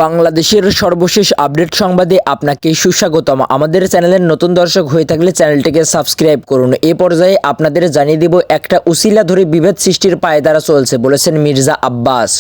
বাংলাদেশের সর্বশেষ আপডেট সংবাদে আপনাকে সুস্বাগতম। আমাদের চ্যানেলের নতুন দর্শক হয়ে থাকলে চ্যানেলটিকে সাবস্ক্রাইব করুন। এই পর্যায়ে আপনাদের জানিয়ে দিব, একটা উসিলা ধরে বিভেদ সৃষ্টির পায়তারা চলছে বলেছেন মির্জা আব্বাস।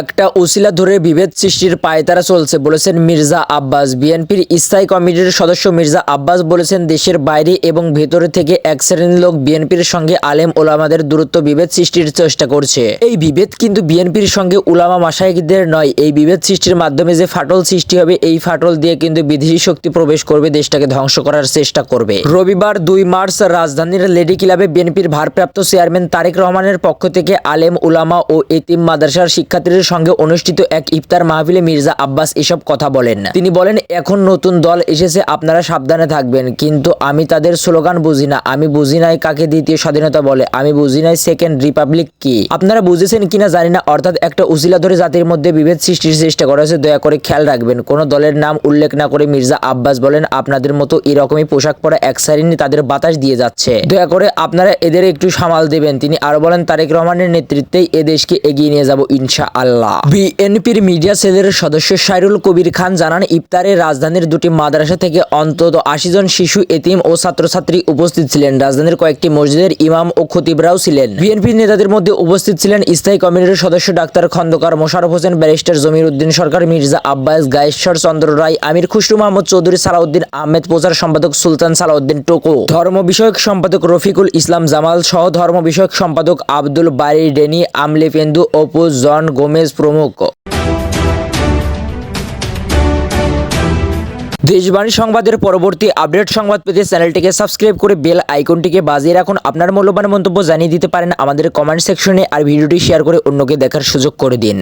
একটা উসিলা ধরে বিভেদ সৃষ্টির পায়তারা চলছে বলেছেন মির্জা আব্বাস। বিএনপির স্থায়ী কমিটির সদস্য মির্জা আব্বাস বলেছেন, দেশের বাইরে এবং ভেতরে থেকে এক শ্রেণীর লোক বিএনপির সঙ্গে আলেম ওলামাদের দূরত্ব বিভেদ সৃষ্টির চেষ্টা করছে। এই বিভেদ কিন্তু বিএনপির সঙ্গে উলামা মাশায়েখদের নয়। এই বিভেদ সৃষ্টির মাধ্যমে যে ফাটল সৃষ্টি হবে, এই ফাটল দিয়ে কিন্তু বিদেশি শক্তি প্রবেশ করবে, দেশটাকে ধ্বংস করার চেষ্টা করবে। রবিবার 2 মার্চ রাজধানীর লেডি ক্লাবে বিএনপির ভারপ্রাপ্ত চেয়ারম্যান তারেক রহমানের পক্ষ থেকে আলেম উলামা ও এতিম মাদ্রাসার শিক্ষার্থীদের সঙ্গে অনুষ্ঠিত এক ইফতার মাহফিলে মির্জা আব্বাস এসব কথা বলেন। তিনি বলেন, এখন নতুন দল এসেছে, আপনারা সাবধানে থাকবেন। কিন্তু আমি তাদের স্লোগান বুঝি না। আমি বুঝি নাই কাকে দ্বিতীয় স্বাধীনতা বলে। আমি বুঝি নাই সেকেন্ড রিপাবলিক কি। আপনারা বুঝেছেন কিনা জানি না। অর্থাৎ একটা উসিলা ধরে জাতির মধ্যে বিভেদ সৃষ্টির চেষ্টা করা হয়েছে। দয়া করে খেয়াল রাখবেন। কোন দলের নাম উল্লেখ না করে মির্জা আব্বাস বলেন, আপনাদের মতো এরকমই পোশাক পরা এক শ্রেণী তাদের বাতাস দিয়ে যাচ্ছে। দয়া করে আপনারা এদের একটু সামাল দেবেন। তিনি আরো বলেন, তারেক রহমানের নেতৃত্বেই এ দেশকে এগিয়ে নিয়ে যাব ইনশাআল্লাহ। বিএনপির মিডিয়া সেলের সদস্য সাইরুল কবির খান জানান, ইফতারে রাজধানীর দুটি মাদ্রাসা থেকে অন্তত 80 জন শিশু, এতিম ও ছাত্রছাত্রী উপস্থিত ছিলেন। রাজধানীর কয়েকটি মসজিদের ইমাম ও খতিবরাও ছিলেন। বিএনপির নেতাদের মধ্যে উপস্থিত ছিলেন স্থায়ী কমিটির সদস্য ডাক্তার খন্দকার মোশাররফ হোসেন, ব্যারিস্টার জমির উদ্দিন সরকার, মির্জা আব্বাস, গায়েশ্বর চন্দ্র রায়, আমির খুসরু মাহমুদ চৌধুরী, সালাউদ্দিন আহমেদ, প্রচার সম্পাদক সুলতান সালাউদ্দিন টোকো, ধর্ম বিষয়ক সম্পাদক রফিকুল ইসলাম জামাল সহ ধর্ম বিষয়ক সম্পাদক আব্দুল বারী ডেনি, আমলি পেন্দু, অপু, জন গোমেজ প্রমুখ। দেশবাণী সংবাদের পরবর্তী আপডেট সংবাদ পেতে চ্যানেলটিকে সাবস্ক্রাইব করে বেল আইকনটিকে বাজিয়ে রাখুন। আপনার মূল্যবান মন্তব্য জানিয়ে দিতে পারেন আমাদের কমেন্ট সেকশনে, আর ভিডিওটি শেয়ার করে অন্যকে দেখার সুযোগ করে দিন।